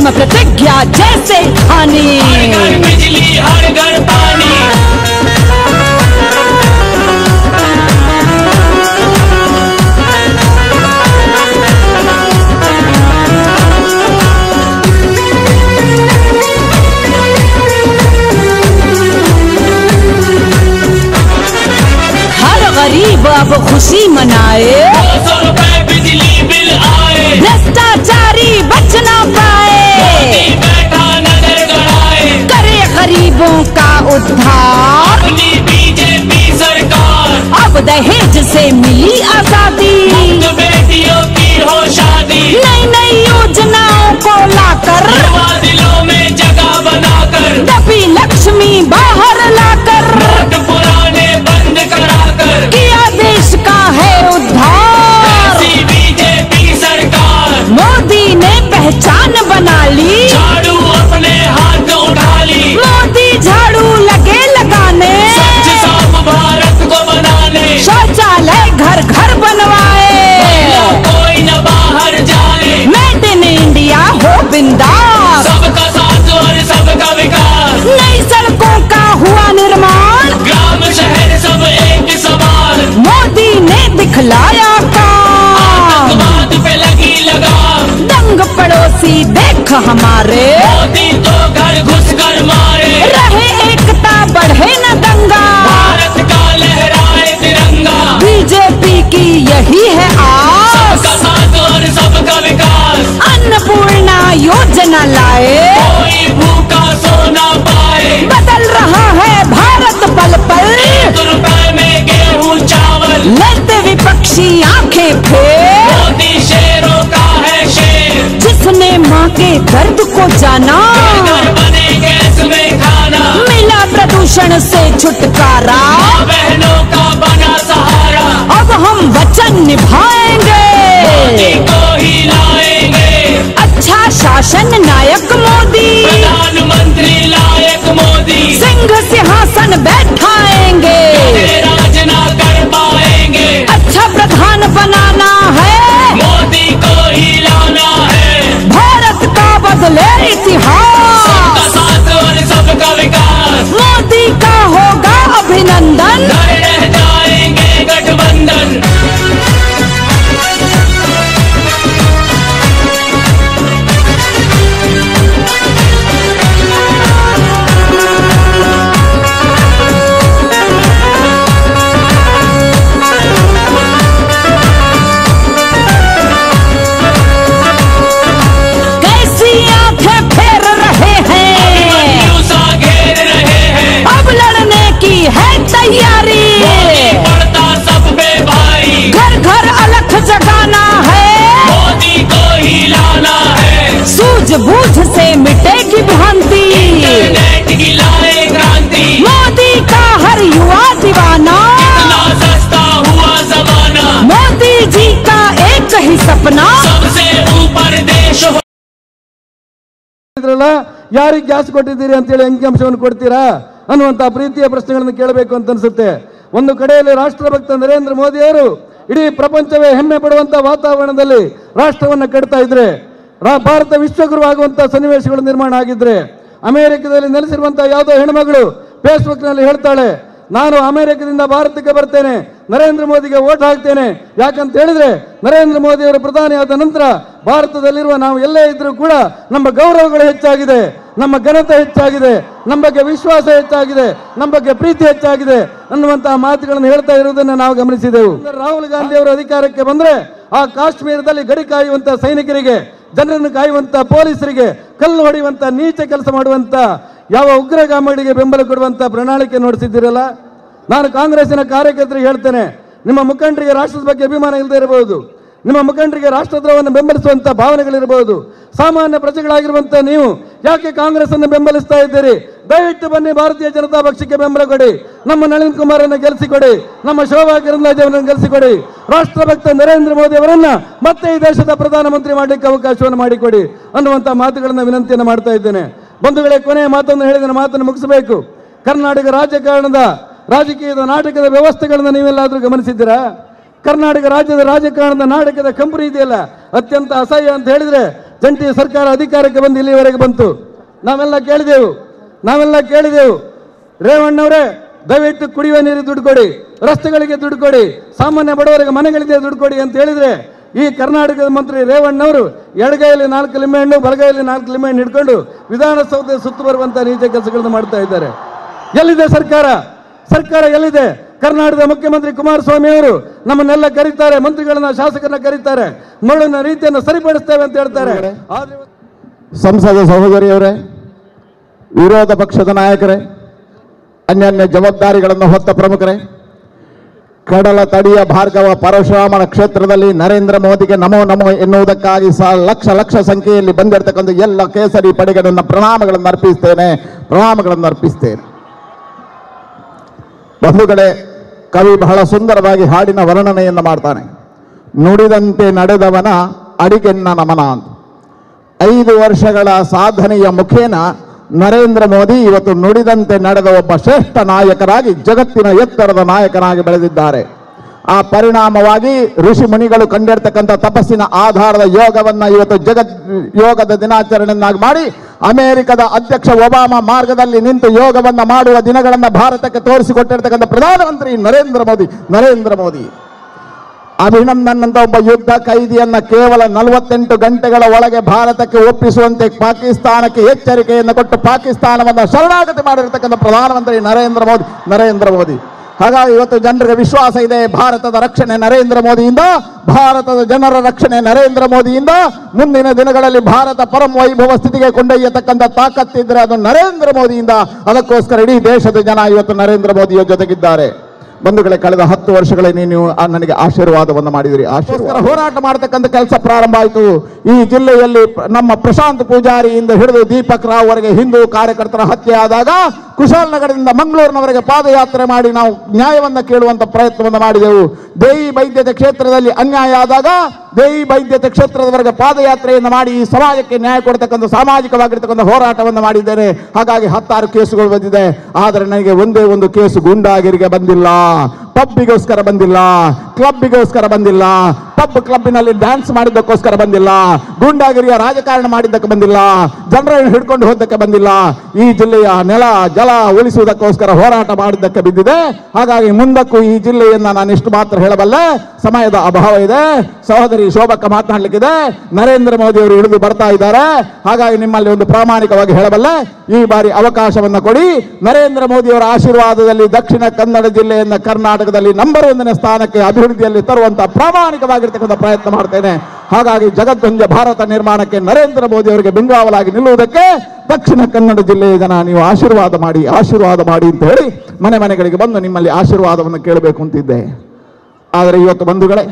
भस्म प्रतिज्ञा जैसे हानि। हर घर बिजली हर घर पानी। गरीब अब खुशी मनाए, 200 रुपए बिजली बिल आए, भ्रष्टाचारी बच ना पाए, बैठा नजर गड़ाए, करे गरीबों का उद्धार अपनी बीजेपी सरकार। अब दहेज से मिली आजादी, बेटियों की हो शादी, नई नई योजनाओं को लाकर युवा दिलों में जगह बनाकर, दबी लक्ष्मी बाहर लाकर, नोट पुराने बंद कराकर, किया देश का है उद्धार। ऐसी बीजेपी सरकार। मोदी ने पहचान बना ली, झाड़ू अपने हाथ उठा ली, मोदी झाड़ू लगे लगाने, स्वच्छ साफ भारत को बनाने, शौचालय घर घर बनवाए, कोई न बाहर जाए, मेड इन इंडिया हो बिंदास, सबका साथ और सबका विकास, नई सड़कों का हुआ निर्माण, ग्राम शहर सब एक समान, मोदी ने दिखलाया काम, आतंकवाद पे लगी लगाम, दंग पड़ोसी देख हमारे, मोदी तो घर घुस कर मारे, रहे एकता बढ़े न दंगा, भारत का लहराए तिरंगा, बीजेपी की यही है आस, सबका साथ और सबका विकास, अन्नपूर्णा योजना लाए, कोई भूखा सो ना पाए, बदल रहा है भारत पल पल, 1 रुपए में गेहूं चावल, लेते विपक्षी आंखें फेर, मोदी शेरों का है शेर, जिसने माँ के दर्द को जाना, घर बने गैस में खाना, मिला प्रदूषण से छुटकारा, बहनों का बना सहारा, अब हम वचन निभाएंगे, मोदी को ही लाएंगे, अच्छा शासन नायक मोदी, प्रधानमंत्री लायक मोदी, सिंह सिंहासन बैठाएंगे, राज ना कर पाएंगे, अच्छा प्रधान बनाना है, मोदी को ही लाना है, भारत का बदले इतिहास, सबका साथ और सबका विकास, मोदी का होगा अभिनंदन, घर रह जाएंगे गठबंधन। कैसी आंखें फेर रहे हैं, सा घेर रहे हैं, अब लड़ने की है तैयारी, पड़ता सब पे भारी, घर घर अलख जगाना है, मोदी को ही लाना है, सूझबूझ से मिटेगी भ्रांति, इंटरनेट की लाए क्रांति, मोदी का हर युवा दीवाना, इतना सस्ता हुआ जमाना, मोदी जी का एक ही सपना, सबसे ऊपर देश हो। ಯಾರಿಗೆ ಗ್ಯಾಸ್ ಕೊಟ್ಟಿದ್ದೀರಿ ಅಂತ ಹೇಳಿ ಅಂಕಿಅಂಶವನ್ನು ಕೊಡ್ತೀರಾ ಅನ್ನುವಂತ ಪ್ರೀತಿಯ ಪ್ರಶ್ನೆಗಳನ್ನು ಕೇಳಬೇಕು ಅಂತ ಅನ್ಸುತ್ತೆ. ಒಂದು ಕಡೆಯಲ್ಲಿ ರಾಷ್ಟ್ರಭಕ್ತ ನರೇಂದ್ರ ಮೋದಿ ಅವರು ಇಡೀ ಪ್ರಪಂಚವೇ ಹೆಮ್ಮೆ ಪಡುವಂತ ವಾತಾವರಣದಲ್ಲಿ ರಾಷ್ಟ್ರವನ್ನು ಕಟ್ತಾ ಇದ್ರೆ, ಭಾರತ ವಿಶ್ವಗುರು ಆಗುವಂತ ಸನ್ನಿವೇಶಗಳು ನಿರ್ಮಾಣ ಆಗಿದ್ರೆ, ಅಮೆರಿಕದಲ್ಲಿ ನೆಲೆಸಿರುವಂತಹ ಯಾವುದೋ ಹೆಣ್ಮಗಳು ಫೇಸ್ಬುಕ್ ನಲ್ಲಿ ಹೇಳ್ತಾಳೆ, ನಾನು ಅಮೆರಿಕದಿಂದ ಭಾರತಕ್ಕೆ ಬರ್ತೇನೆ, ನರೇಂದ್ರ ಮೋದಿಗೆ ವೋಟ್ ಹಾಕ್ತೇನೆ. ಯಾಕಂತ ಹೇಳಿದ್ರೆ ನರೇಂದ್ರ ಮೋದಿ ಅವರು ಪ್ರಧಾನಿ ಆದ ನಂತರ ಭಾರತದಲ್ಲಿರುವ ನಾವು ಎಲ್ಲೇ ಇದ್ರೂ ಕೂಡ ನಮ್ಮ ಗೌರವಗಳು ಹೆಚ್ಚಾಗಿದೆ, ನಮ್ಮ ಘನತೆ ಹೆಚ್ಚಾಗಿದೆ, ನಮ್ಮ ಬಗ್ಗೆ ವಿಶ್ವಾಸ ಹೆಚ್ಚಾಗಿದೆ, ನಮ್ಮ ಬಗ್ಗೆ ಪ್ರೀತಿ ಹೆಚ್ಚಾಗಿದೆ ಅನ್ನುವಂತಹ ಮಾತುಗಳನ್ನು ಹೇಳ್ತಾ ಇರುವುದನ್ನು ನಾವು ಗಮನಿಸಿದೆವು. ರಾಹುಲ್ ಗಾಂಧಿ ಅವರು ಅಧಿಕಾರಕ್ಕೆ ಬಂದ್ರೆ ಆ ಕಾಶ್ಮೀರದಲ್ಲಿ ಗಡಿ ಕಾಯುವಂತ ಸೈನಿಕರಿಗೆ, ಜನರನ್ನು ಕಾಯುವಂತ ಪೊಲೀಸರಿಗೆ, ಕಲ್ಲು ಹೊಡೆಯುವಂತ ನೀಚ ಕೆಲಸ ಮಾಡುವಂತ ಯಾವ ಉಗ್ರಗಾಮಿಗಳಿಗೆ ಬೆಂಬಲ ಕೊಡುವಂತ ಪ್ರಣಾಳಿಕೆ ನೋಡಿಸಿದ್ದೀರಲ್ಲ. ನಾನು ಕಾಂಗ್ರೆಸ್ಸಿನ ಕಾರ್ಯಕರ್ತರಿಗೆ ಹೇಳ್ತೇನೆ, ನಿಮ್ಮ ಮುಖಂಡರಿಗೆ ರಾಷ್ಟ್ರದ ಬಗ್ಗೆ ಅಭಿಮಾನ ಇಲ್ಲದೆ ಇರಬಹುದು, ನಿಮ್ಮ ಮುಖಂಡರಿಗೆ ರಾಷ್ಟ್ರದ್ರೋಹವನ್ನು ಬೆಂಬಲಿಸುವಂತ ಭಾವನೆಗಳಿರಬಹುದು. ಸಾಮಾನ್ಯ ಪ್ರಜೆಗಳಾಗಿರುವಂತ ನೀವು ಯಾಕೆ ಕಾಂಗ್ರೆಸ್ ಅನ್ನು ಬೆಂಬಲಿಸ್ತಾ ಇದ್ದೀರಿ? ದಯವಿಟ್ಟು ಬನ್ನಿ, ಭಾರತೀಯ ಜನತಾ ಪಕ್ಷಕ್ಕೆ ಬೆಂಬಲ ಕೊಡಿ, ನಮ್ಮ ನಳಿನ್ ಕುಮಾರ್ ಅನ್ನು ಗೆಲ್ಲಿಸಿಕೊಡಿ, ನಮ್ಮ ಶೋಭಾ ಕರಂದ್ಲಾಜೆ ಅವರನ್ನು ಗೆಲ್ಲಿಸಿಕೊಡಿ, ರಾಷ್ಟ್ರಭಕ್ತ ನರೇಂದ್ರ ಮೋದಿ ಅವರನ್ನ ಮತ್ತೆ ಈ ದೇಶದ ಪ್ರಧಾನಮಂತ್ರಿ ಮಾಡಲಿಕ್ಕೆ ಅವಕಾಶವನ್ನು ಮಾಡಿಕೊಡಿ ಅನ್ನುವಂತ ಮಾತುಗಳನ್ನು ವಿನಂತಿಯನ್ನು ಮಾಡ್ತಾ ಇದ್ದೇನೆ. ಬಂಧುಗಳೇ, ಕೊನೆಯ ಮಾತನ್ನು ಹೇಳಿದ ಮಾತನ್ನು ಮುಗಿಸಬೇಕು. ಕರ್ನಾಟಕ ರಾಜಕೀಯದ ನಾಟಕದ ವ್ಯವಸ್ಥೆಗಳನ್ನು ನೀವೆಲ್ಲಾದರೂ ಗಮನಿಸಿದ್ದೀರಾ? ಕರ್ನಾಟಕ ರಾಜ್ಯದ ರಾಜಕಾರಣದ ನಾಟಕದ ಕಂಪನಿ ಇದೆಯಲ್ಲ, ಅತ್ಯಂತ ಅಸಹ್ಯ ಅಂತ ಹೇಳಿದ್ರೆ ಜಂಟಿ ಸರ್ಕಾರ ಅಧಿಕಾರಕ್ಕೆ ಬಂದು ಇಲ್ಲಿವರೆಗೆ ಬಂತು. ನಾವೆಲ್ಲ ಕೇಳಿದೆವು ರೇವಣ್ಣವರೇ, ದಯವಿಟ್ಟು ಕುಡಿಯುವ ನೀರಿಗೆ ದುಡ್ಡು ಕೊಡಿ, ರಸ್ತೆಗಳಿಗೆ ದುಡ್ಡು ಕೊಡಿ, ಸಾಮಾನ್ಯ ಬಡವರಿಗೆ ಮನೆಗಳಿಗೆ ದುಡ್ಡು ಕೊಡಿ ಅಂತ ಹೇಳಿದ್ರೆ ಈ ಕರ್ನಾಟಕದ ಮಂತ್ರಿ ರೇವಣ್ಣವರು ಎಡಗೈಯಲ್ಲಿ 4 ಲಿಂಬೆಹಣ್ಣು ಬಲಗೈಯಲ್ಲಿ 4 ಲಿಂಬೆಹಣ್ಣು ಹಿಡ್ಕೊಂಡು ವಿಧಾನಸೌಧ ಸುತ್ತು ಬರುವಂತ ನೀಚ ಕೆಲಸಗಳನ್ನು ಮಾಡ್ತಾ ಇದ್ದಾರೆ. ಎಲ್ಲಿದೆ ಸರ್ಕಾರ ಎಲ್ಲಿದೆ? ಕರ್ನಾಟಕದ ಮುಖ್ಯಮಂತ್ರಿ ಕುಮಾರಸ್ವಾಮಿ ಅವರು ನಮ್ಮನ್ನೆಲ್ಲ ಕರೀತಾರೆ, ಮಂತ್ರಿಗಳನ್ನ ಶಾಸಕರನ್ನ ಕರೀತಾರೆ, ಮರಳಿನ ರೀತಿಯನ್ನು ಸರಿಪಡಿಸ್ತೇವೆ ಅಂತ ಹೇಳ್ತಾರೆ. ಸಂಸದ ಸಹೋದರಿಯವರೇ, ವಿರೋಧ ಪಕ್ಷದ ನಾಯಕರೇ, ಅನ್ಯಾನ್ಯ ಜವಾಬ್ದಾರಿಗಳನ್ನು ಹೊತ್ತ ಪ್ರಮುಖರೇ, ಕಡಲ ತಡಿಯ ಭಾರ್ಗವ ಪರಶುರಾಮನ ಕ್ಷೇತ್ರದಲ್ಲಿ ನರೇಂದ್ರ ಮೋದಿಗೆ ನಮೋ ನಮೋ ಎನ್ನುವುದಕ್ಕಾಗಿ ಲಕ್ಷ ಸಂಖ್ಯೆಯಲ್ಲಿ ಬಂದಿರತಕ್ಕಂಥ ಎಲ್ಲ ಕೇಸರಿ ಪಡೆಗಳನ್ನು ಪ್ರಣಾಮಗಳನ್ನು ಅರ್ಪಿಸ್ತೇನೆ. ಬಂಧುಗಳೇ, ಕವಿ ಬಹಳ ಸುಂದರವಾಗಿ ಹಾಡಿನ ವರ್ಣನೆಯನ್ನು ಮಾಡ್ತಾನೆ. ನುಡಿದಂತೆ ನಡೆದವನ ಅಡಿಗೆನ್ನ ನಮನ ಅಂತ. 5 ವರ್ಷಗಳ ಸಾಧನೆಯ ಮುಖೇನ ನರೇಂದ್ರ ಮೋದಿ ಇವತ್ತು ನುಡಿದಂತೆ ನಡೆದ ಒಬ್ಬ ಶ್ರೇಷ್ಠ ನಾಯಕರಾಗಿ ಜಗತ್ತಿನ ಎತ್ತರದ ನಾಯಕನಾಗಿ ಬೆಳೆದಿದ್ದಾರೆ. ಆ ಪರಿಣಾಮವಾಗಿ ಋಷಿ ಮುನಿಗಳು ಕಂಡಿರ್ತಕ್ಕಂಥ ತಪಸ್ಸಿನ ಆಧಾರದ ಯೋಗವನ್ನ ಇವತ್ತು ಯೋಗದ ದಿನಾಚರಣೆಯನ್ನಾಗಿ ಮಾಡಿ ಅಮೆರಿಕದ ಅಧ್ಯಕ್ಷ ಒಬಾಮಾ ಮಾರ್ಗದಲ್ಲಿ ನಿಂತು ಯೋಗವನ್ನ ಮಾಡುವ ದಿನಗಳನ್ನ ಭಾರತಕ್ಕೆ ತೋರಿಸಿಕೊಟ್ಟಿರ್ತಕ್ಕಂಥ ಪ್ರಧಾನಮಂತ್ರಿ ನರೇಂದ್ರ ಮೋದಿ. ಅಭಿನಂದನ್ ಅಂತ ಒಬ್ಬ ಯುದ್ಧ ಕೈದಿಯನ್ನ ಕೇವಲ 48 ಗಂಟೆಗಳ ಒಳಗೆ ಭಾರತಕ್ಕೆ ಒಪ್ಪಿಸುವಂತೆ ಪಾಕಿಸ್ತಾನಕ್ಕೆ ಎಚ್ಚರಿಕೆಯನ್ನು ಕೊಟ್ಟು ಪಾಕಿಸ್ತಾನವನ್ನು ಶರಣಾಗತಿ ಮಾಡಿರ್ತಕ್ಕಂಥ ಪ್ರಧಾನಮಂತ್ರಿ ನರೇಂದ್ರ ಮೋದಿ. ಹಾಗಾಗಿ ಇವತ್ತು ಜನರಿಗೆ ವಿಶ್ವಾಸ ಇದೆ, ಭಾರತದ ರಕ್ಷಣೆ ನರೇಂದ್ರ ಮೋದಿಯಿಂದ, ಭಾರತದ ಜನರ ರಕ್ಷಣೆ ನರೇಂದ್ರ ಮೋದಿಯಿಂದ. ಮುಂದಿನ ದಿನಗಳಲ್ಲಿ ಭಾರತ ಪರಮ ವೈಭವ ಸ್ಥಿತಿಗೆ ಕೊಂಡೊಯ್ಯತಕ್ಕಂಥ ತಾಕತ್ತಿದ್ರೆ ಅದು ನರೇಂದ್ರ ಮೋದಿಯಿಂದ. ಅದಕ್ಕೋಸ್ಕರ ಇಡೀ ದೇಶದ ಜನ ಇವತ್ತು ನರೇಂದ್ರ ಮೋದಿಯ ಜೊತೆಗಿದ್ದಾರೆ. ಬಂಧುಗಳೇ, ಕಳೆದ 10 ವರ್ಷಗಳಲ್ಲಿ ನೀವು ನನಗೆ ಆಶೀರ್ವಾದವನ್ನು ಮಾಡಿದಿರಿ. ಹೋರಾಟ ಮಾಡತಕ್ಕಂಥ ಕೆಲಸ ಪ್ರಾರಂಭ ಆಯಿತು. ಈ ಜಿಲ್ಲೆಯಲ್ಲಿ ನಮ್ಮ ಪ್ರಶಾಂತ್ ಪೂಜಾರಿಯಿಂದ ಹಿಡಿದು ದೀಪಕ್ ರಾವ್ ವರೆಗೆ ಹಿಂದೂ ಕಾರ್ಯಕರ್ತರ ಹತ್ಯೆ ಆದಾಗ ಕುಶಾಲನಗರದಿಂದ ಮಂಗಳೂರಿನವರೆಗೆ ಪಾದಯಾತ್ರೆ ಮಾಡಿ ನಾವು ನ್ಯಾಯವನ್ನು ಕೇಳುವಂತ ಪ್ರಯತ್ನವನ್ನು ಮಾಡಿದೆವು. ದೇವಿ ವೈದ್ಯತೆ ಕ್ಷೇತ್ರದಲ್ಲಿ ಅನ್ಯಾಯ ಆದಾಗ ದೇವಿ ವೈದ್ಯತೆ ಕ್ಷೇತ್ರದವರೆಗೆ ಪಾದಯಾತ್ರೆಯನ್ನು ಮಾಡಿ ಈ ಸಮಾಜಕ್ಕೆ ನ್ಯಾಯ ಕೊಡ್ತಕ್ಕಂಥ ಸಾಮಾಜಿಕವಾಗಿರ್ತಕ್ಕಂಥ ಹೋರಾಟವನ್ನು ಮಾಡಿದ್ದೇನೆ. ಹಾಗಾಗಿ 16 ಕೇಸುಗಳು ಬಂದಿದೆ. ಆದರೆ ನನಗೆ ಒಂದೇ ಒಂದು ಕೇಸು ಗೂಂಡಾಗಿರಿಗೆ ಬಂದಿಲ್ಲ, ಪಬ್ಬಿಗೋಸ್ಕರ ಬಂದಿಲ್ಲ, ಕ್ಲಬ್ಬಿಗೋಸ್ಕರ ಬಂದಿಲ್ಲ, ಕ್ಲಬ್ಬಿನಲ್ಲಿ ಡ್ಯಾನ್ಸ್ ಮಾಡಿದ್ದಕ್ಕೋಸ್ಕರ ಬಂದಿಲ್ಲ, ಗೂಂಡಾಗಿರಿಯ ರಾಜಕಾರಣ ಮಾಡಿದ್ದಕ್ಕೆ ಬಂದಿಲ್ಲ, ಜನರನ್ನು ಹಿಡ್ಕೊಂಡು ಹೋದಕ್ಕೆ ಬಂದಿಲ್ಲ. ಈ ಜಿಲ್ಲೆಯ ನೆಲ ಜಲ ಉಳಿಸುವುದಕ್ಕೋಸ್ಕರ ಹೋರಾಟ ಮಾಡಿದ್ದಕ್ಕೆ ಬಿದ್ದಿದೆ. ಹಾಗಾಗಿ ಮುಂದಕ್ಕೂ ಈ ಜಿಲ್ಲೆಯನ್ನ ನಾನು ಇಷ್ಟು ಮಾತ್ರ ಹೇಳಬಲ್ಲೆ, ಸಮಯದ ಅಭಾವ ಇದೆ. ಸಹೋದರಿ ಶೋಭಕ್ಕ ಮಾತನಾಡಲಿಕ್ಕಿದೆ, ನರೇಂದ್ರ ಮೋದಿ ಅವರು ಇಳಿದು ಬರ್ತಾ ಇದ್ದಾರೆ. ಹಾಗಾಗಿ ನಿಮ್ಮಲ್ಲಿ ಒಂದು ಪ್ರಾಮಾಣಿಕವಾಗಿ ಹೇಳಬಲ್ಲೆ, ಈ ಬಾರಿ ಅವಕಾಶವನ್ನು ಕೊಡಿ. ನರೇಂದ್ರ ಮೋದಿ ಅವರ ಆಶೀರ್ವಾದದಲ್ಲಿ ದಕ್ಷಿಣ ಕನ್ನಡ ಜಿಲ್ಲೆಯನ್ನ ಕರ್ನಾಟಕದಲ್ಲಿ ನಂಬರ್ 1ನೇ ಸ್ಥಾನಕ್ಕೆ ಅಭಿವೃದ್ಧಿಯಲ್ಲಿ ತರುವಂತಹ ಪ್ರಾಮಾಣಿಕವಾಗಿರ್ತಕ್ಕಂಥ ಪ್ರಯತ್ನ ಮಾಡ್ತೇನೆ. ಹಾಗಾಗಿ ಜಗದ್ವಂದ್ಯ ಭಾರತ ನಿರ್ಮಾಣಕ್ಕೆ ನರೇಂದ್ರ ಮೋದಿ ಅವರಿಗೆ ಬೆಂಗಾವಲಾಗಿ ನಿಲ್ಲುವುದಕ್ಕೆ ದಕ್ಷಿಣ ಕನ್ನಡ ಜಿಲ್ಲೆಯ ಜನ ನೀವು ಆಶೀರ್ವಾದ ಮಾಡಿ ಅಂತ ಹೇಳಿ ಮನೆಗಳಿಗೆ ಬಂದು ನಿಮ್ಮಲ್ಲಿ ಆಶೀರ್ವಾದವನ್ನು ಕೇಳಬೇಕು ಅಂತಿದ್ದೆ. ಆದರೆ ಇವತ್ತು ಬಂಧುಗಳೇ,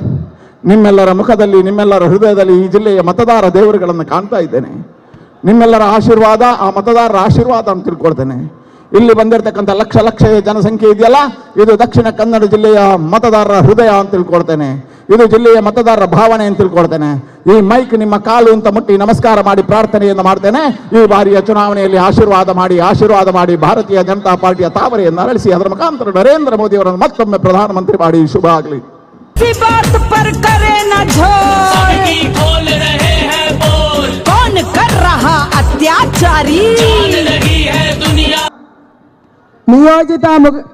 ನಿಮ್ಮೆಲ್ಲರ ಮುಖದಲ್ಲಿ, ನಿಮ್ಮೆಲ್ಲರ ಹೃದಯದಲ್ಲಿ ಈ ಜಿಲ್ಲೆಯ ಮತದಾರ ದೇವರುಗಳನ್ನು ಕಾಣ್ತಾ ಇದ್ದೇನೆ. ನಿಮ್ಮೆಲ್ಲರ ಆಶೀರ್ವಾದ, ಆ ಮತದಾರರ ಆಶೀರ್ವಾದ ಅಂತ ತಿಳ್ಕೊಳ್ತೇನೆ. ಇಲ್ಲಿ ಬಂದಿರತಕ್ಕಂಥ ಲಕ್ಷ ಜನಸಂಖ್ಯೆ ಇದೆಯಲ್ಲ, ಇದು ದಕ್ಷಿಣ ಕನ್ನಡ ಜಿಲ್ಲೆಯ ಮತದಾರರ ಹೃದಯ ಅಂತ ತಿಳ್ಕೊಳ್ತೇನೆ. ಇದು ಜಿಲ್ಲೆಯ ಮತದಾರರ ಭಾವನೆ ಅಂತ ತಿಳ್ಕೊಳ್ತೇನೆ. ಈ ಮೈಕ್ ನಿಮ್ಮ ಕಾಲು ಅಂತ ಮುಟ್ಟಿ ನಮಸ್ಕಾರ ಮಾಡಿ ಪ್ರಾರ್ಥನೆಯನ್ನು ಮಾಡ್ತೇನೆ. ಈ ಬಾರಿಯ ಚುನಾವಣೆಯಲ್ಲಿ ಆಶೀರ್ವಾದ ಮಾಡಿ ಭಾರತೀಯ ಜನತಾ ಪಾರ್ಟಿಯ ತಾವರೆಯನ್ನು ಅರಳಿಸಿ ಅದರ ಮುಖಾಂತರ ನರೇಂದ್ರ ಮೋದಿ ಅವರನ್ನು ಮತ್ತೊಮ್ಮೆ ಪ್ರಧಾನಮಂತ್ರಿ ಮಾಡಿ ಶುಭ ಆಗಲಿ. कौन कर रहा अत्याचारी? ನಿಯೋಜಿತ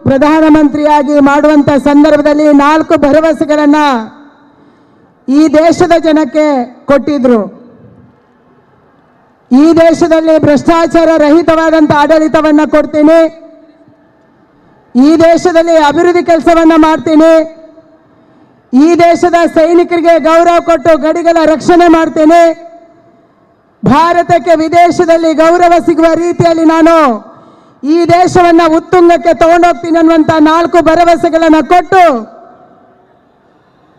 ಪ್ರಧಾನಮಂತ್ರಿಯಾಗಿ ಮಾಡುವಂತ ಸಂದರ್ಭದಲ್ಲಿ 4 ಭರವಸೆಗಳನ್ನ ಈ ದೇಶದ ಜನಕ್ಕೆ ಕೊಟ್ಟಿದ್ರು. ಈ ದೇಶದಲ್ಲಿ ಭ್ರಷ್ಟಾಚಾರ ರಹಿತವಾದಂತ ಆಡಳಿತವನ್ನ ಕೊಡ್ತೀನಿ, ಈ ದೇಶದಲ್ಲಿ ಅಭಿವೃದ್ಧಿ ಕೆಲಸವನ್ನ ಮಾಡ್ತೀನಿ, ಈ ದೇಶದ ಸೈನಿಕರಿಗೆ ಗೌರವ ಕೊಟ್ಟು ಗಡಿಗಳ ರಕ್ಷಣೆ ಮಾಡ್ತೇನೆ, ಭಾರತಕ್ಕೆ ವಿದೇಶದಲ್ಲಿ ಗೌರವ ಸಿಗುವ ರೀತಿಯಲ್ಲಿ ನಾನು ಈ ದೇಶವನ್ನ ಉತ್ತುಂಗಕ್ಕೆ ತಗೊಂಡೋಗ್ತೀನಿ ಅನ್ನುವಂತ 4 ಭರವಸೆಗಳನ್ನು ಕೊಟ್ಟು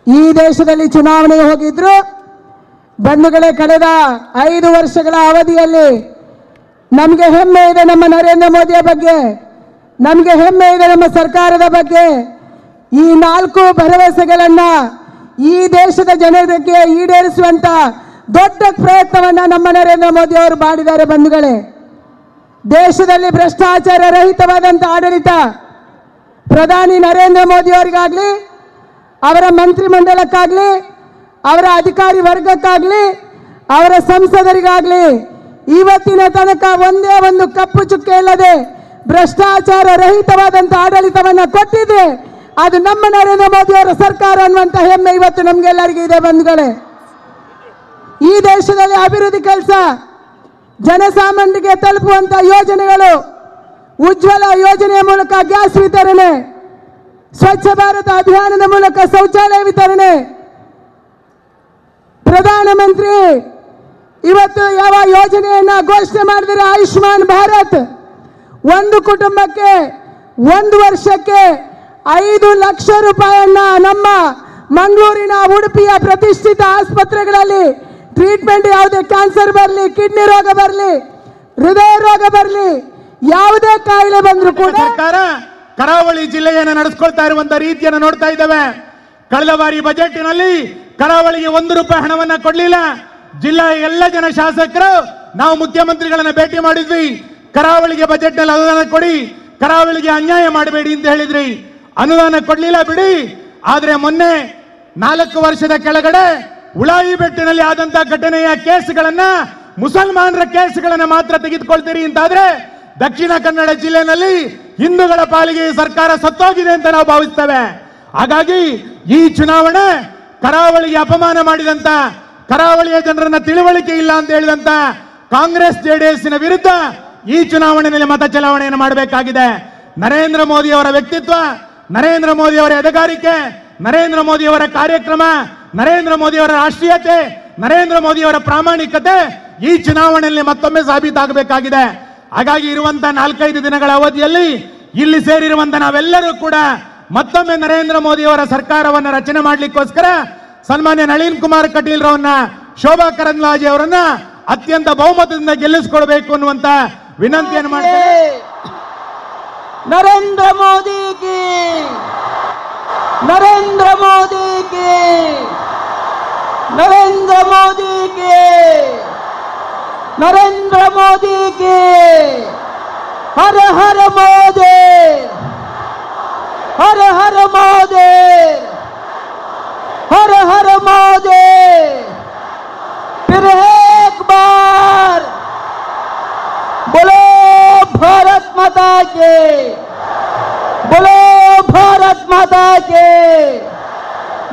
ಈ ದೇಶದಲ್ಲಿ ಚುನಾವಣೆಗೆ ಹೋಗಿದ್ರು. ಬಂಧುಗಳೇ, ಕಳೆದ 5 ವರ್ಷಗಳ ಅವಧಿಯಲ್ಲಿ ನಮಗೆ ಹೆಮ್ಮೆ ಇದೆ ನಮ್ಮ ನರೇಂದ್ರ ಮೋದಿಯ ಬಗ್ಗೆ, ನಮಗೆ ಹೆಮ್ಮೆ ಇದೆ ನಮ್ಮ ಸರ್ಕಾರದ ಬಗ್ಗೆ. ಈ 4 ಭರವಸೆಗಳನ್ನ ಈ ದೇಶದ ಜನರಿಗೆ ಈಡೇರಿಸುವಂತ ದೊಡ್ಡ ಪ್ರಯತ್ನವನ್ನ ನಮ್ಮ ನರೇಂದ್ರ ಮೋದಿ ಅವರು ಮಾಡಿದ್ದಾರೆ. ಬಂಧುಗಳೇ, ದೇಶದಲ್ಲಿ ಭ್ರಷ್ಟಾಚಾರ ರಹಿತವಾದಂತ ಆಡಳಿತ ಪ್ರಧಾನಿ ನರೇಂದ್ರ ಮೋದಿ ಅವರಿಗಾಗ್ಲಿ, ಅವರ ಮಂತ್ರಿಮಂಡಲಕ್ಕಾಗ್ಲಿ, ಅವರ ಅಧಿಕಾರಿ ವರ್ಗಕ್ಕಾಗ್ಲಿ, ಅವರ ಸಂಸದರಿಗಾಗ್ಲಿ ಇವತ್ತಿನ ತನಕ ಒಂದೇ ಒಂದು ಕಪ್ಪು ಚುಕ್ಕೆ ಇಲ್ಲದೆ ಭ್ರಷ್ಟಾಚಾರ ರಹಿತವಾದಂತ ಆಡಳಿತವನ್ನ ಕೊಟ್ಟಿದ್ರೆ ಅದು ನಮ್ಮ ನರೇಂದ್ರ ಮೋದಿ ಅವರ ಸರ್ಕಾರ ಅನ್ನುವಂತ ಹೆಮ್ಮೆ ಇವತ್ತು ನಮ್ಗೆಲ್ಲರಿಗೂ ಇದೆ ಬಂಧುಗಳೇ. ಈ ದೇಶದಲ್ಲಿ ಅಭಿವೃದ್ಧಿ ಕೆಲಸ, ಜನಸಾಮಾನ್ಯರಿಗೆ ತಲುಪುವಂತ ಯೋಜನೆಗಳು, ಉಜ್ವಲ ಯೋಜನೆಯ ಮೂಲಕ ಗ್ಯಾಸ್ ವಿತರಣೆ, ಸ್ವಚ್ಛ ಭಾರತ ಅಭಿಯಾನದ ಮೂಲಕ ಶೌಚಾಲಯ ವಿತರಣೆ, ಪ್ರಧಾನಮಂತ್ರಿ ಇವತ್ತು ಯಾವ ಯೋಜನೆಯನ್ನ ಘೋಷಣೆ ಮಾಡಿದರೆ ಆಯುಷ್ಮಾನ್ ಭಾರತ್, ಒಂದು ಕುಟುಂಬಕ್ಕೆ 1 ವರ್ಷಕ್ಕೆ 5 ಲಕ್ಷ ರೂಪಾಯಿಯನ್ನ ನಮ್ಮ ಮಂಗಳೂರಿನ ಉಡುಪಿಯ ಪ್ರತಿಷ್ಠಿತ ಆಸ್ಪತ್ರೆಗಳಲ್ಲಿ ಟ್ರೀಟ್ಮೆಂಟ್, ಯಾವುದೇ ಕ್ಯಾನ್ಸರ್ ಬರಲಿ, ಕಿಡ್ನಿ ರೋಗ ಬರಲಿ, ಹೃದಯ ರೋಗ ಬರಲಿ, ಯಾವುದೇ ಕಾಯಿಲೆ ಬಂದರೂ ಕೂಡ ಸರ್ಕಾರ ಕರಾವಳಿ ಜಿಲ್ಲೆಯನ್ನು ನಡೆಸಿಕೊಳ್ತಾ ಇರುವಂತ ರೀತಿಯನ್ನು ನೋಡ್ತಾ ಇದ್ದೇವೆ. ಕಳೆದ ಬಾರಿ ಬಜೆಟ್ನಲ್ಲಿ ಕರಾವಳಿಗೆ 1 ರೂಪಾಯಿ ಹಣವನ್ನ ಕೊಡಲಿಲ್ಲ. ಜಿಲ್ಲೆಯ ಎಲ್ಲ ಜನ ಶಾಸಕರು ನಾವು ಮುಖ್ಯಮಂತ್ರಿಗಳನ್ನ ಭೇಟಿ ಮಾಡಿದ್ವಿ. ಕರಾವಳಿಗೆ ಬಜೆಟ್ನಲ್ಲಿ ಅನುದಾನ ಕೊಡಿ, ಕರಾವಳಿಗೆ ಅನ್ಯಾಯ ಮಾಡಬೇಡಿ ಅಂತ ಹೇಳಿದ್ರಿ. ಅನುದಾನ ಕೊಡ್ಲಿಲ್ಲ ಬಿಡಿ, ಆದ್ರೆ ಮೊನ್ನೆ 4 ವರ್ಷದ ಕೆಳಗಡೆ ಉಳಾಯಿ ಬೆಟ್ಟಿನಲ್ಲಿ ಆದಂತ ಘಟನೆಯ ಕೇಸ್ಗಳನ್ನ, ಮುಸಲ್ಮಾನರ ಕೇಸ್ಗಳನ್ನ ಮಾತ್ರ ತೆಗೆದುಕೊಳ್ತೀರಿ ಅಂತಾದ್ರೆ ದಕ್ಷಿಣ ಕನ್ನಡ ಜಿಲ್ಲೆಯಲ್ಲಿ ಹಿಂದೂಗಳ ಪಾಲಿಗೆ ಸರ್ಕಾರ ಸತ್ತೋಗಿದೆ ಅಂತ ನಾವು ಭಾವಿಸ್ತೇವೆ. ಹಾಗಾಗಿ ಈ ಚುನಾವಣೆ ಕರಾವಳಿಗೆ ಅಪಮಾನ ಮಾಡಿದಂತ, ಕರಾವಳಿಯ ಜನರನ್ನ ತಿಳುವಳಿಕೆ ಇಲ್ಲ ಅಂತ ಹೇಳಿದಂತ ಕಾಂಗ್ರೆಸ್ ಜೆಡಿಎಸ್ನ ವಿರುದ್ಧ ಈ ಚುನಾವಣೆಯಲ್ಲಿ ಮತ ಚಲಾವಣೆಯನ್ನು ಮಾಡಬೇಕಾಗಿದೆ. ನರೇಂದ್ರ ಮೋದಿ ಅವರ ವ್ಯಕ್ತಿತ್ವ, ನರೇಂದ್ರ ಮೋದಿ ಅವರ ಎದೆಗಾರಿಕೆ, ನರೇಂದ್ರ ಮೋದಿ ಅವರ ಕಾರ್ಯಕ್ರಮ, ನರೇಂದ್ರ ಮೋದಿ ಅವರ ರಾಷ್ಟ್ರೀಯತೆ, ನರೇಂದ್ರ ಮೋದಿ ಅವರ ಪ್ರಾಮಾಣಿಕತೆ ಈ ಚುನಾವಣೆಯಲ್ಲಿ ಮತ್ತೊಮ್ಮೆ ಸಾಬೀತಾಗಬೇಕಾಗಿದೆ. ಹಾಗಾಗಿ ಇರುವಂತ 4-5 ದಿನಗಳ ಅವಧಿಯಲ್ಲಿ ಇಲ್ಲಿ ಸೇರಿರುವಂತ ನಾವೆಲ್ಲರೂ ಕೂಡ ಮತ್ತೊಮ್ಮೆ ನರೇಂದ್ರ ಮೋದಿ ಅವರ ಸರ್ಕಾರವನ್ನು ರಚನೆ ಮಾಡಲಿಕ್ಕೋಸ್ಕರ ಸನ್ಮಾನ್ಯ ನಳಿನ್ ಕುಮಾರ್ ಕಟೀಲ್ ರವರನ್ನ, ಶೋಭಾ ಕರಂದ್ಲಾಜೆ ಅವರನ್ನ ಅತ್ಯಂತ ಬಹುಮತದಿಂದ ಗೆಲ್ಲಿಸಿಕೊಡಬೇಕು ಅನ್ನುವಂತ ವಿನಂತಿಯನ್ನು ಮಾಡ್ತೇವೆ. नरेंद्र मोदी की, नरेंद्र मोदी की, नरेंद्र मोदी की, नरेंद्र मोदी की, हर हर मोदी, हर हर मोदी, हर हर मोदी। फिर एक बार बोलो भारत माता के, बोलो भारत माता के,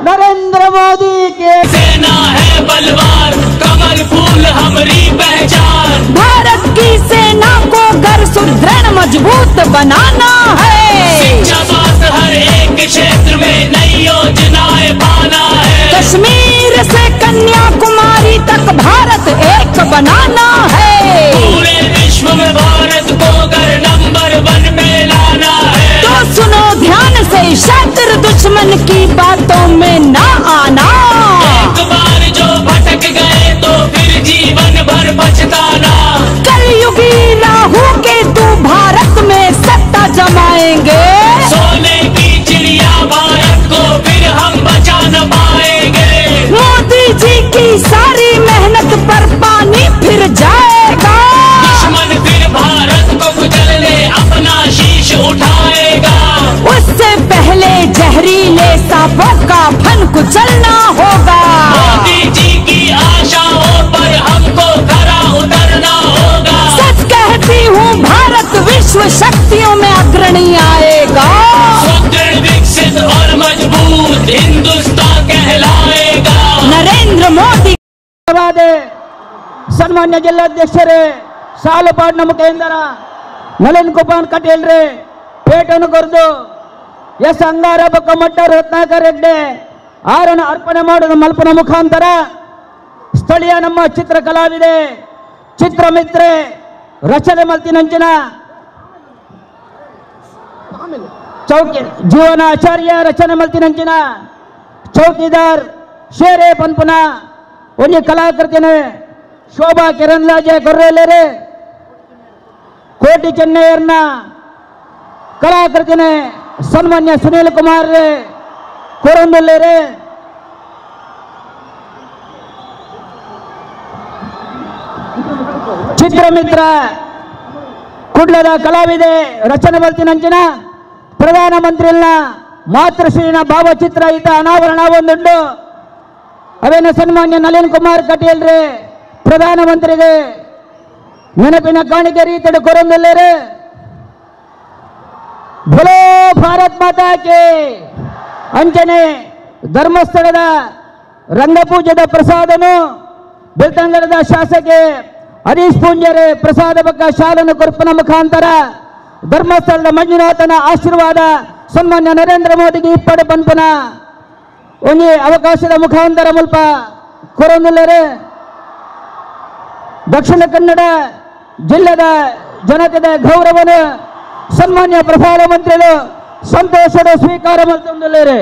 नरेंद्र मोदी के। सेना है बलवान, कमल फूल हमारी पहचान। भारत की सेना को घर सुदृढ़ मजबूत बनाना है। शिक्षा बात हर एक क्षेत्र में नई योजनाएं पाना है। कश्मीर से कन्याकुमारी तक भारत एक बनाना है। पूरे विश्व में भारत को घर नंबर 1 में लाना है। तो सुनो ध्यान से, शत्रु दुश्मन की बातों में ना आना। एक बार जो भटक गए तो फिर जीवन भर पछताना। कलयुगी राहु के तू भारत में सत्ता जमाएंगे। सोने की चिड़िया भारत को फिर हम बचा न पाएंगे। मोदी जी की सारी मेहनत पर पानी फिर जाएगा। दुश्मन फिर भारत को कुचलने अपना शीश उठाएगा। उससे पहले जहरीले सांपों का फन कुचलना होगा। मोदी जी की आशाओं पर हमको खरा उतरना होगा। सच कहती हूँ, भारत विश्व शक्तियों में अग्रणी आएगा। सुदृढ़, विकसित और मजबूत हिंदुस्तान कहलाएगा। नरेंद्र मोदी सन्मान्य जिल्लाध्यक्षरे सालुपाड मुखेंदर नलिन कुमार कಟೀಲ್ ರೇ ಪೇಟನ್ನು ಕೊರೆದು ಎಸ್ ಅಂಗಾರ ಬಕ್ಕಮಟ್ಟ ರತ್ನಾಕರ್ ಹೆಗ್ಡೆ ಆರನ್ನು ಅರ್ಪಣೆ ಮಾಡುವ ಮಲ್ಪನ ಮುಖಾಂತರ ಸ್ಥಳೀಯ ನಮ್ಮ ಚಿತ್ರ ಕಲಾವಿದೆ ಚಿತ್ರಮಿತ್ರೆ ರಚನೆ ಮಲ್ತಿನಂಚಿನ ಚೌಕಿ ಜೀವನ ಆಚಾರ್ಯ ರಚನೆ ಮಲ್ತಿನಂಚಿನ ಚೌಕಿದಾರ್ ಶೇರೆ ಪನ್ಪುನ ಒಂದು ಕಲಾಕೃತಿನೇ ಶೋಭಾ ಕಿರಣ್ಲಾಜೆ ಗೊರ್ರೆಲೇರೆ ಕೋಟಿ ಚೆನ್ನೈಯರ್ನ ಕಲಾಕೃತಿನೇ ಸನ್ಮಾನ್ಯ ಸುನೀಲ್ ಕುಮಾರ್ ರೇ ಕೊರಂದುಲ್ಲೇರೆ ಚಿತ್ರಮಿತ್ರ ಕುಡ್ಲದ ಕಲಾವಿದೆ ರಚನೆ ಮಲ್ತಿನಂಚಿನ ಪ್ರಧಾನಮಂತ್ರಿನ ಮಾತೃಶ್ರೀನ ಭಾವಚಿತ್ರ ಈತ ಅನಾವರಣ ಒಂದುಂಡು ಅವೇನು ಸನ್ಮಾನ್ಯ ನಳಿನ್ ಕುಮಾರ್ ಕಟೀಲ್ ರೇ ಪ್ರಧಾನಮಂತ್ರಿಗೆ ನೆನಪಿನ ಕಾಣಿಕೆ ರೀತಿಯ ಕೊರೊಂದಲ್ಲರೆ ಭಲೋ ಭಾರತ್ ಮಾತಾ ಕೆ ಅಂಚನೆ ಧರ್ಮಸ್ಥಳದ ರಂಗಪೂಜದ ಪ್ರಸಾದನು ಬೆಳ್ತಂಗಡದ ಶಾಸಕಿ ಹರೀಶ್ ಪೂಂಜರೆ ಪ್ರಸಾದ ಬಗ್ಗೆ ಶಾಲನ ಕೊರ್ಪನ ಮುಖಾಂತರ ಧರ್ಮಸ್ಥಳದ ಮಂಜುನಾಥನ ಆಶೀರ್ವಾದ ಸನ್ಮಾನ್ಯ ನರೇಂದ್ರ ಮೋದಿಗೆ ಇಪ್ಪಡೆ ಪಂಪನ ಒಂದು ಅವಕಾಶದ ಮುಖಾಂತರ ಮುಲ್ಪ ಕೊರೊಂದಲ್ಲರೆ ದಕ್ಷಿಣ ಕನ್ನಡ ಜಿಲ್ಲೆದ ಜನತೆಯ ಗೌರವನ ಸನ್ಮಾನ್ಯ ಪ್ರಧಾನಮಂತ್ರಿಗಳು ಸಂತೋಷದ ಸ್ವೀಕಾರ ಮಾಡ್ತಂದಿದ್ದಾರೆ.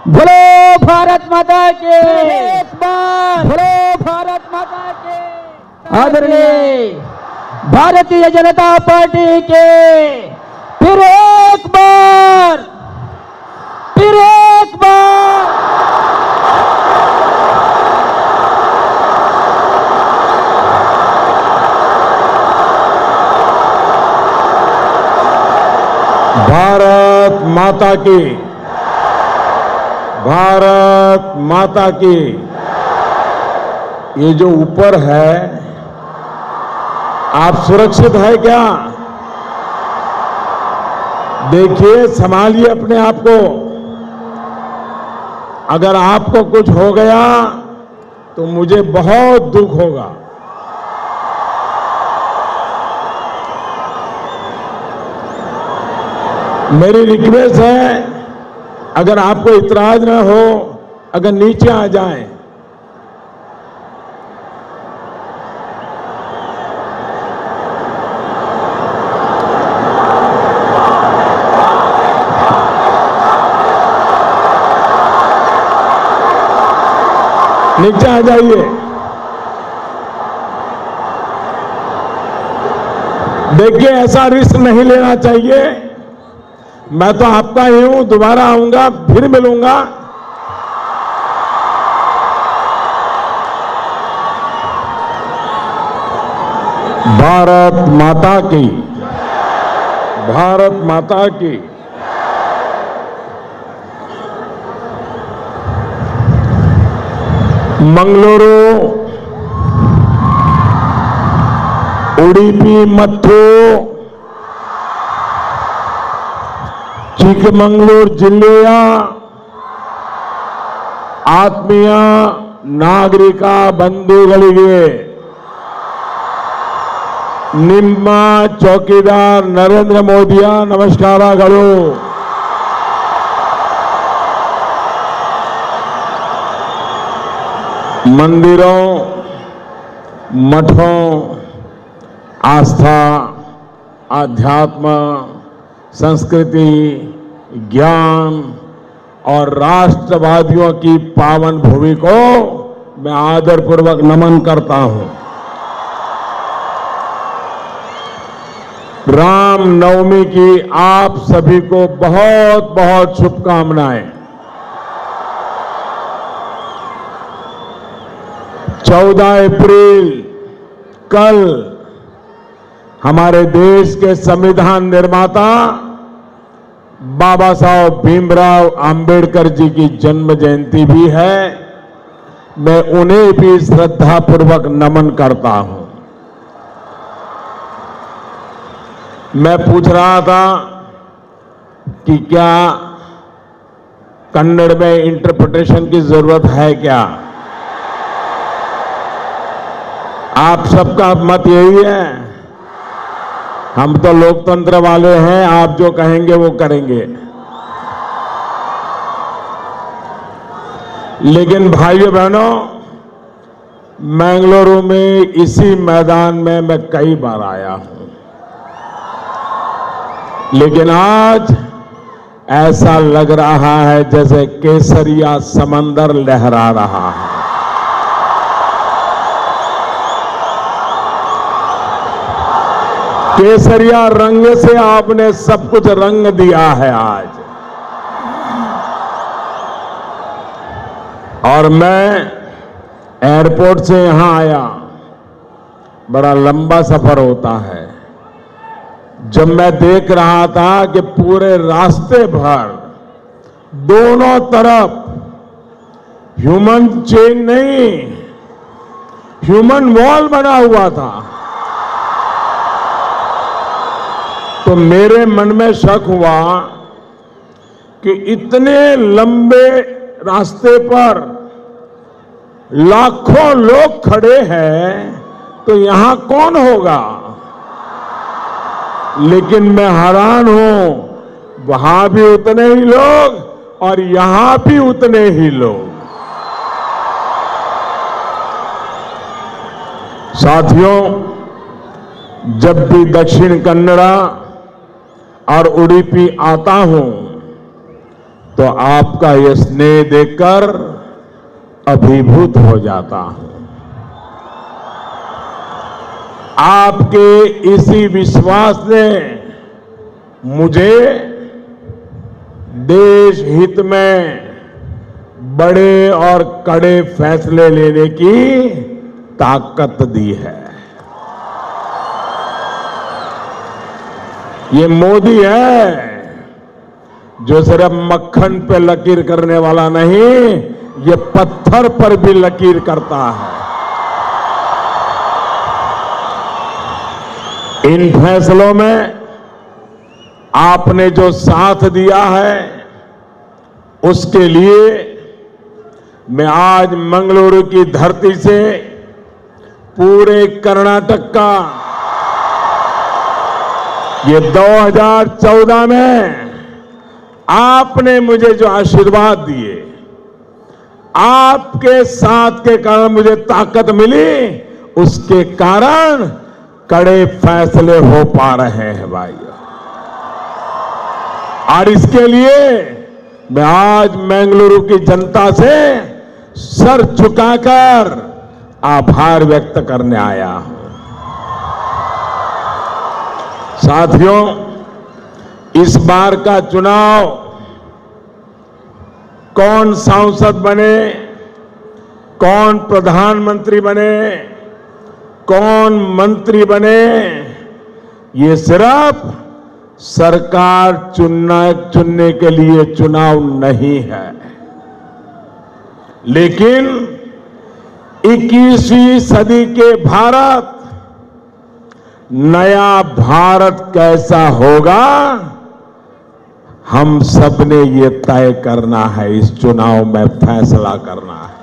बोलो भारत माता के एक बार बोलो भारत माता के आदरणीय भारतीय जनता पार्टी के फिर एक बार भारत माता की, भारत माता की। ये जो ऊपर है, आप सुरक्षित है क्या? देखिए, संभालिए अपने आप को। अगर आपको कुछ हो गया तो मुझे बहुत दुख होगा। मेरी रिक्वेस्ट है, अगर आपको इतराज न हो, अगर नीचे आ जाएं। नीचे आ जाइए। देखिए, ऐसा रिस्क नहीं लेना चाहिए। मैं तो आपका ही हूं, दोबारा आऊंगा, फिर मिलूंगा। भारत माता की, भारत माता की। मंगलूरू, उडुपी मत्तू, ಚಿಕ್ಕಮಗಳೂರು ಜಿಲ್ಲೆಯ ಆತ್ಮೀಯ ನಾಗರಿಕ ಬಂಧುಗಳಿಗೆ ನಿಮ್ಮ ಚೌಕಿದಾರ್ ನರೇಂದ್ರ ಮೋದಿಯ ನಮಸ್ಕಾರಗಳು. मंदिरों, मठों, आस्था, आध्यात्म, संस्कृति, ज्ञान और राष्ट्रवादियों की पावन भूमि को मैं आदरपूर्वक नमन करता हूं। राम नवमी की आप सभी को बहुत बहुत शुभकामनाएं। 14 अप्रैल कल हमारे देश के संविधान निर्माता बाबा साहब भीमराव अंबेडकर जी की जन्म जयंती भी है। मैं उन्हें भी श्रद्धापूर्वक नमन करता हूं। मैं पूछ रहा था कि क्या कन्नड़ में इंटरप्रिटेशन की जरूरत है क्या? आप सबका मत यही है। हम तो लोकतंत्र वाले हैं, आप जो कहेंगे वो करेंगे। लेकिन भाइयों बहनों, मंगलुरु में इसी मैदान में मैं कई बार आया हूं, लेकिन आज ऐसा लग रहा है जैसे केसरिया समंदर लहरा रहा है। केसरिया रंग से आपने सब कुछ रंग दिया है आज। और मैं एयरपोर्ट से यहां आया, बड़ा लंबा सफर होता है। जब मैं देख रहा था कि पूरे रास्ते भर दोनों तरफ ह्यूमन चेन नहीं, ह्यूमन वॉल बना हुआ था। तो मेरे मन में शक हुआ कि इतने लंबे रास्ते पर लाखों लोग खड़े हैं, तो यहां कौन होगा? लेकिन मैं हैरान हूं, वहां भी उतने ही लोग और यहां भी उतने ही लोग। साथियों, जब भी दक्षिण कन्नड़ा और उडुपी आता हूं तो आपका यह स्नेह देखकर अभिभूत हो जाता हूं। आपके इसी विश्वास ने मुझे देश हित में बड़े और कड़े फैसले लेने की ताकत दी है। ये मोदी है जो सिर्फ मक्खन पे लकीर करने वाला नहीं, ये पत्थर पर भी लकीर करता है। इन फैसलों में आपने जो साथ दिया है, उसके लिए मैं आज मंगलुरु की धरती से पूरे कर्नाटक का ये 2014 में आपने मुझे जो आशीर्वाद दिए, आपके साथ के कारण मुझे ताकत मिली, उसके कारण कड़े फैसले हो पा रहे हैं भाइयों। और इसके लिए मैं आज मंगलुरु की जनता से सर झुकाकर आभार व्यक्त करने आया हूं। साथियों, इस बार का चुनाव कौन सांसद बने, कौन प्रधानमंत्री बने, कौन मंत्री बने, ये सिर्फ सरकार चुनने के लिए चुनाव नहीं है, लेकिन 21वीं सदी के भारत, नया भारत कैसा होगा, हम सब ने ये तय करना है। इस चुनाव में फैसला करना है।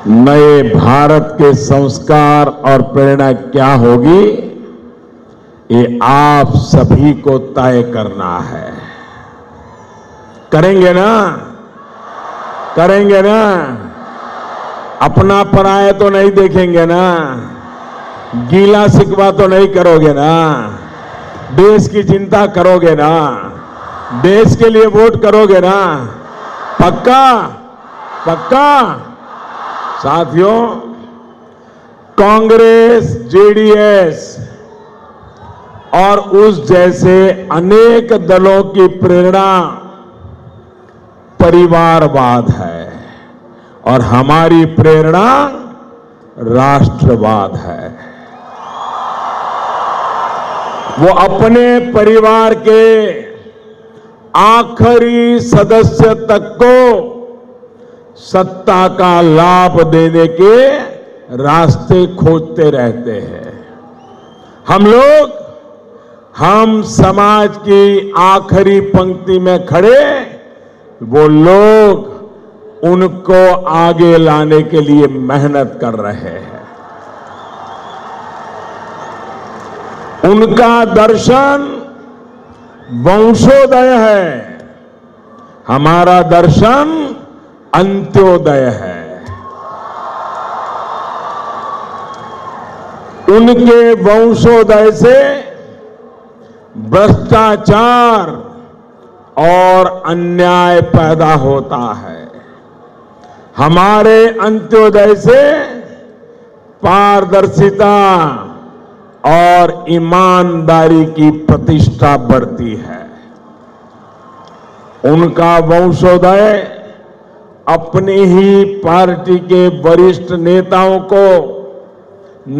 नए भारत के संस्कार और प्रेरणा क्या होगी, ये आप सभी को तय करना है। करेंगे ना? करेंगे ना? अपना पराया तो नहीं देखेंगे ना? गीला शिकवा तो नहीं करोगे ना? देश की चिंता करोगे ना? देश के लिए वोट करोगे ना? पक्का? पक्का? साथियों, कांग्रेस, जेडीएस और उस जैसे अनेक दलों की प्रेरणा परिवारवाद है और हमारी प्रेरणा राष्ट्रवाद है। वो अपने परिवार के आखिरी सदस्य तक को सत्ता का लाभ देने के रास्ते खोजते रहते हैं। हम समाज की आखिरी पंक्ति में खड़े वो लोग उनको आगे लाने के लिए मेहनत कर रहे हैं। उनका दर्शन वंशोदय है, हमारा दर्शन अंत्योदय है। उनके वंशोदय से भ्रष्टाचार और अन्याय पैदा होता है, हमारे अंत्योदय से पारदर्शिता और ईमानदारी की प्रतिष्ठा बढ़ती है। उनका वंशोदय अपनी ही पार्टी के वरिष्ठ नेताओं को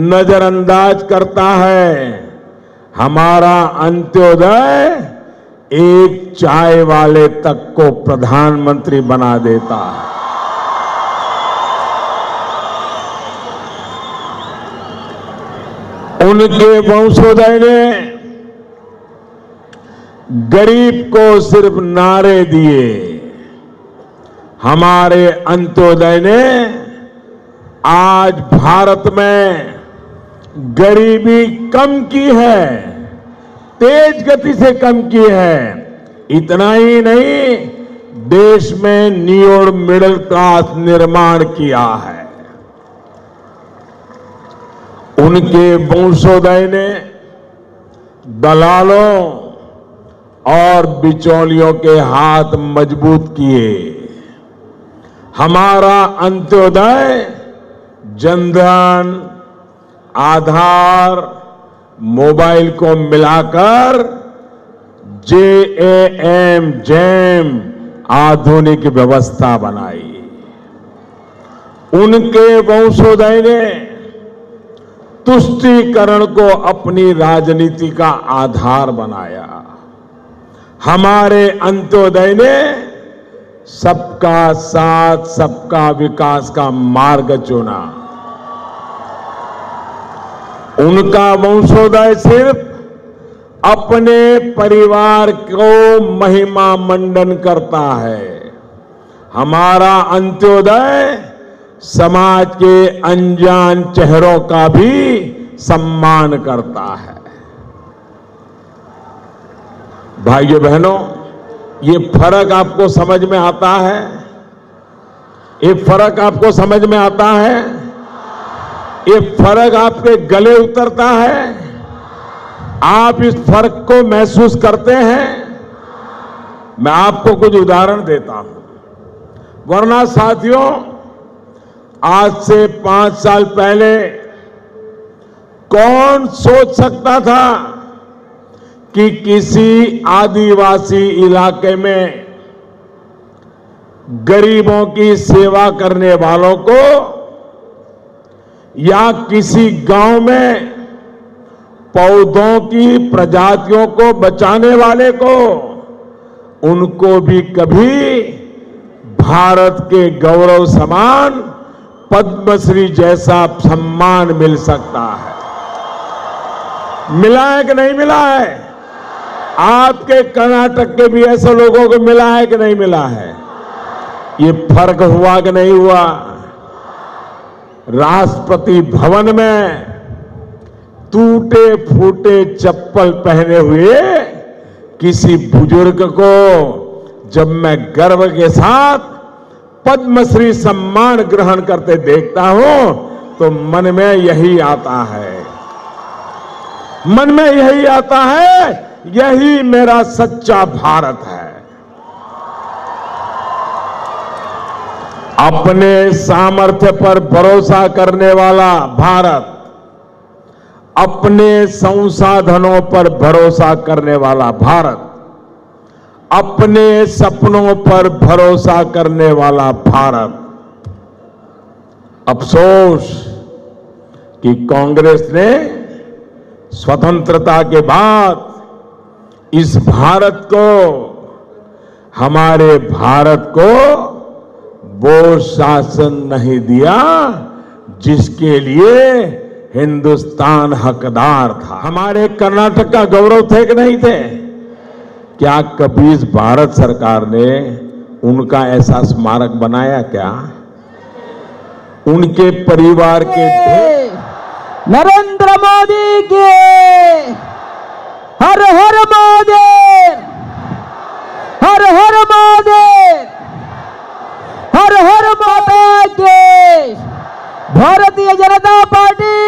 नजरअंदाज करता है, हमारा अंत्योदय एक चाय वाले तक को प्रधानमंत्री बना देता है। उनके वंशोदय ने गरीब को सिर्फ नारे दिए, हमारे अंत्योदय ने आज भारत में गरीबी कम की है, तेज गति से कम की है। इतना ही नहीं, देश में न्यू मिडिल क्लास निर्माण किया है। उनके वंशोदय ने दलालों और बिचौलियों के हाथ मजबूत किए। हमारा अंत्योदय जनधन, आधार, मोबाइल को मिलाकर जेम आधुनिक व्यवस्था बनाई। उनके वंशोदय ने तुष्टीकरण को अपनी राजनीति का आधार बनाया। हमारे अंत्योदय ने सबका साथ, सबका विकास का मार्ग चुना। उनका वंशोदय सिर्फ अपने परिवार को महिमा मंडन करता है। हमारा अंत्योदय समाज के अनजान चेहरों का भी सम्मान करता है। भाइयों बहनों, ये फर्क आपको समझ में आता है? ये फर्क आपको समझ में आता है? ये फर्क आपके गले उतरता है? आप इस फर्क को महसूस करते हैं? मैं आपको कुछ उदाहरण देता हूं। वरना साथियों, आज से 5 साल पहले कौन सोच सकता था कि किसी आदिवासी इलाके में गरीबों की सेवा करने वालों को या किसी गांव में पौधों की प्रजातियों को बचाने वाले को, उनको भी कभी भारत के गौरव समान पद्मश्री जैसा सम्मान मिल सकता है? मिला है कि नहीं मिला है? आपके कर्नाटक के भी ऐसे लोगों को मिला है कि नहीं मिला है? ये फर्क हुआ कि नहीं हुआ? राष्ट्रपति भवन में टूटे फूटे चप्पल पहने हुए किसी बुजुर्ग को जब मैं गर्व के साथ पद्मश्री सम्मान ग्रहण करते देखता हूं तो मन में यही आता है, मन में यही आता है, यही मेरा सच्चा भारत है। अपने सामर्थ्य पर भरोसा करने वाला भारत, अपने संसाधनों पर भरोसा करने वाला भारत, अपने सपनों पर भरोसा करने वाला भारत। अफसोस कि कांग्रेस ने स्वतंत्रता के बाद इस भारत को, हमारे भारत को वो शासन नहीं दिया जिसके लिए हिंदुस्तान हकदार था। हमारे कर्नाटक का गौरव थे कि नहीं थे? क्या कभी इस भारत सरकार ने उनका ऐसा स्मारक बनाया क्या? उनके परिवार के नरेंद्र मोदी के हर हर महादेव, हर हर महादेव, हर हर माता के। भारतीय जनता पार्टी